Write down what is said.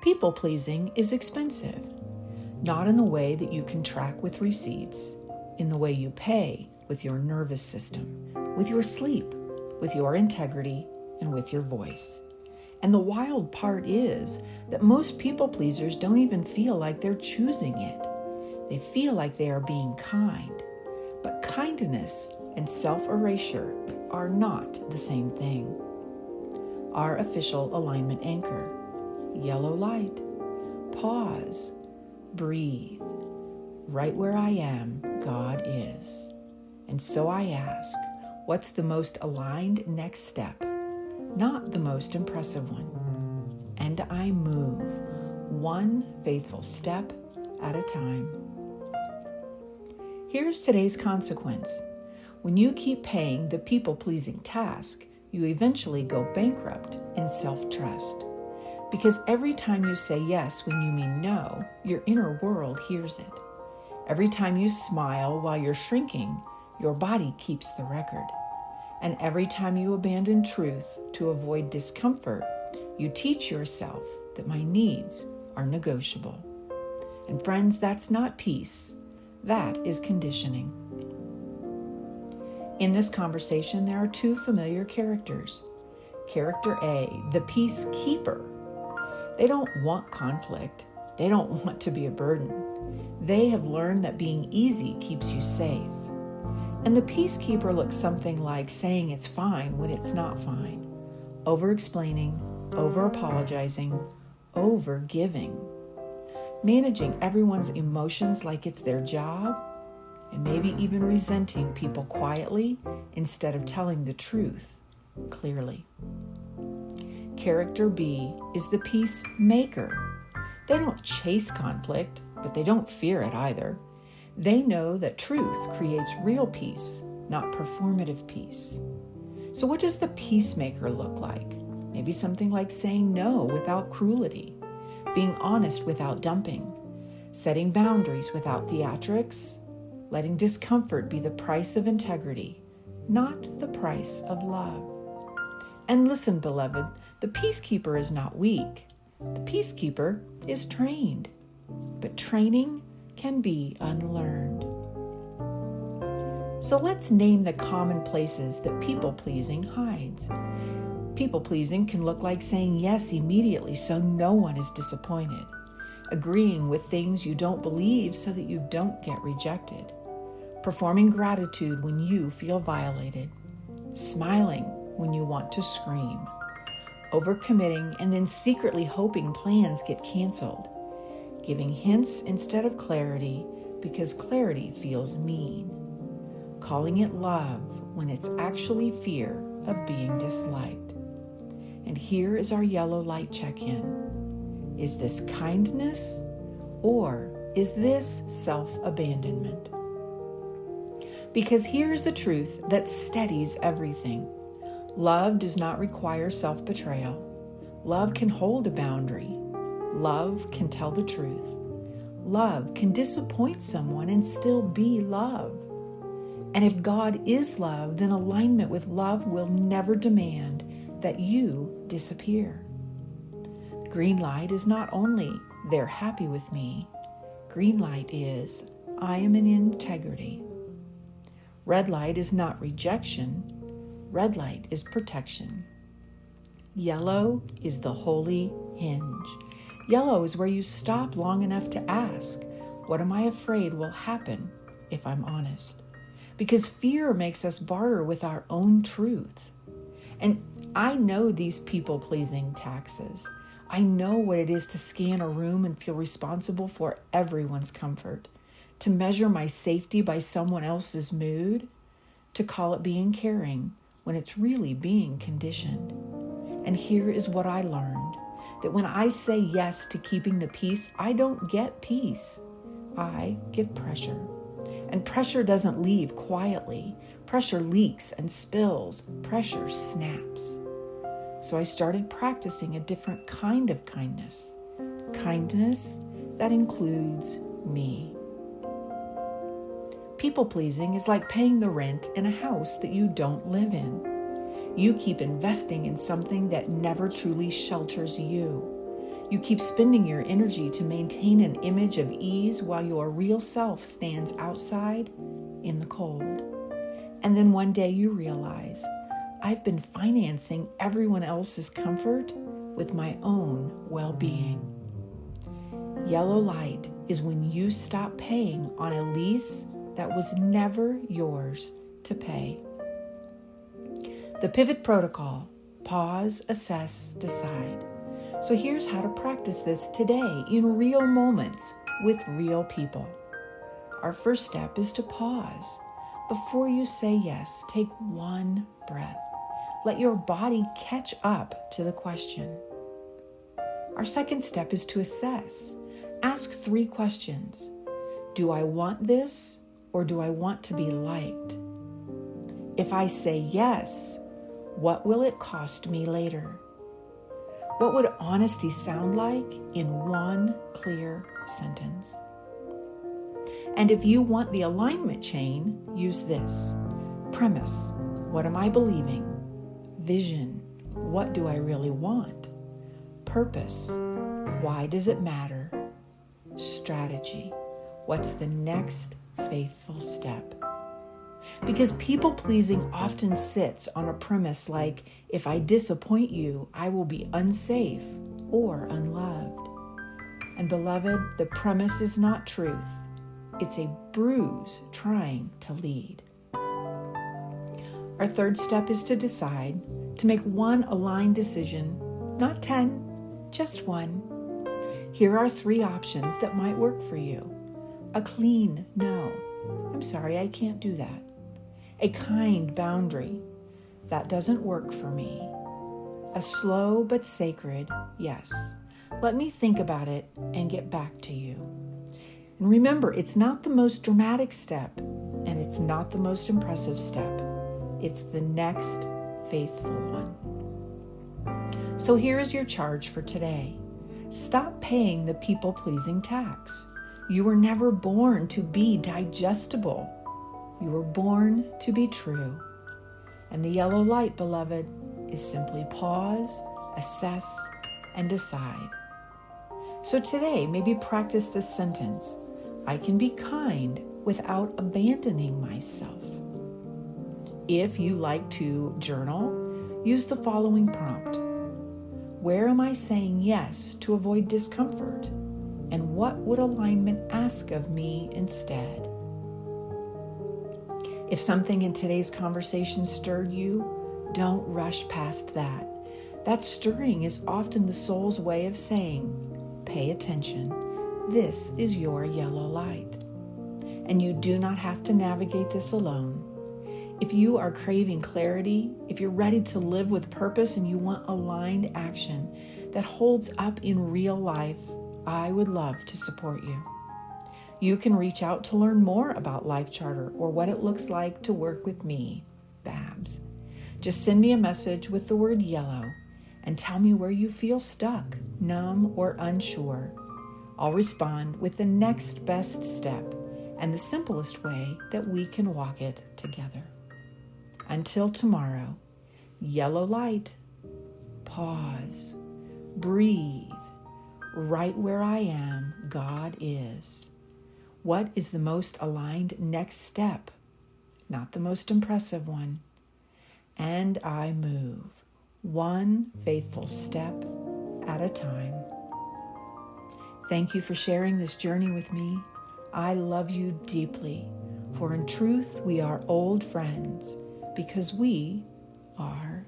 People-pleasing is expensive, not in the way that you can track with receipts, in the way you pay with your nervous system, with your sleep, with your integrity, and with your voice. And the wild part is that most people-pleasers don't even feel like they're choosing it. They feel like they are being kind. But kindness and self-erasure are not the same thing. Our official alignment anchor: yellow light. Pause. Breathe. Right where I am, God is. And so I ask, what's the most aligned next step? Not the most impressive one. And I move one faithful step at a time. Here's today's consequence. When you keep paying the people-pleasing task, you eventually go bankrupt in self-trust. Because every time you say yes when you mean no, your inner world hears it. Every time you smile while you're shrinking, your body keeps the record. And every time you abandon truth to avoid discomfort, you teach yourself that my needs are negotiable. And friends, that's not peace. That is conditioning. In this conversation, there are two familiar characters. Character A, the Peacekeeper. They don't want conflict. They don't want to be a burden. They have learned that being easy keeps you safe. And the Peacekeeper looks something like saying it's fine when it's not fine. Over-explaining, over-apologizing, over-giving. Managing everyone's emotions like it's their job, and maybe even resenting people quietly instead of telling the truth clearly. Character B is the Peacemaker. They don't chase conflict, but they don't fear it either. They know that truth creates real peace, not performative peace. So what does the Peacemaker look like? Maybe something like saying no without cruelty, being honest without dumping, setting boundaries without theatrics, letting discomfort be the price of integrity, not the price of love. And listen, beloved, the Peacekeeper is not weak. The Peacekeeper is trained, but training can be unlearned. So let's name the common places that people-pleasing hides. People-pleasing can look like saying yes immediately so no one is disappointed, agreeing with things you don't believe so that you don't get rejected, performing gratitude when you feel violated, smiling when you want to scream, overcommitting and then secretly hoping plans get canceled, giving hints instead of clarity because clarity feels mean, calling it love when it's actually fear of being disliked. And here is our yellow light check-in. Is this kindness or is this self-abandonment? Because here's the truth that steadies everything. Love does not require self-betrayal. Love can hold a boundary. Love can tell the truth. Love can disappoint someone and still be love. And if God is love, then alignment with love will never demand that you disappear. Green light is not only they're happy with me. Green light is I am in integrity. Red light is not rejection. Red light is protection. Yellow is the holy hinge. Yellow is where you stop long enough to ask, what am I afraid will happen if I'm honest? Because fear makes us barter with our own truth. And I know these people-pleasing taxes. I know what it is to scan a room and feel responsible for everyone's comfort, to measure my safety by someone else's mood, to call it being caring when it's really being conditioned. And here is what I learned, that when I say yes to keeping the peace, I don't get peace. I get pressure. And pressure doesn't leave quietly. Pressure leaks and spills. Pressure snaps. So I started practicing a different kind of kindness. Kindness that includes me. People-pleasing is like paying the rent in a house that you don't live in. You keep investing in something that never truly shelters you. You keep spending your energy to maintain an image of ease while your real self stands outside in the cold. And then one day you realize, I've been financing everyone else's comfort with my own well-being. Yellow light is when you stop paying on a lease that was never yours to pay. The pivot protocol: pause, assess, decide. So here's how to practice this today in real moments with real people. Our first step is to pause. Before you say yes, take one breath. Let your body catch up to the question. Our second step is to assess. Ask 3 questions. Do I want this, or do I want to be liked? If I say yes, what will it cost me later? What would honesty sound like in one clear sentence? And if you want the alignment chain, use this. Premise: what am I believing? Vision: what do I really want? Purpose: why does it matter? Strategy: what's the next faithful step? Because people-pleasing often sits on a premise like, if I disappoint you, I will be unsafe or unloved. And beloved, the premise is not truth. It's a bruise trying to lead. Our third step is to decide, to make one aligned decision, not 10, just one. Here are 3 options that might work for you. A clean no. I'm sorry, I can't do that. A kind boundary. That doesn't work for me. A slow but sacred yes. Let me think about it and get back to you. And remember, it's not the most dramatic step, and it's not the most impressive step. It's the next faithful one. So here is your charge for today. Stop paying the people-pleasing tax. You were never born to be digestible. You were born to be true. And the yellow light, beloved, is simply pause, assess, and decide. So today, maybe practice this sentence. I can be kind without abandoning myself. If you like to journal, use the following prompt. Where am I saying yes to avoid discomfort? And what would alignment ask of me instead? If something in today's conversation stirred you, don't rush past that. That stirring is often the soul's way of saying, pay attention. This is your yellow light. And you do not have to navigate this alone. If you are craving clarity, if you're ready to live with purpose and you want aligned action that holds up in real life, I would love to support you. You can reach out to learn more about Life Charter or what it looks like to work with me, Babs. Just send me a message with the word yellow and tell me where you feel stuck, numb, or unsure. I'll respond with the next best step and the simplest way that we can walk it together. Until tomorrow, yellow light, pause, breathe. Right where I am, God is. What is the most aligned next step? Not the most impressive one. And I move, one faithful step at a time. Thank you for sharing this journey with me. I love you deeply, for in truth we are old friends because we are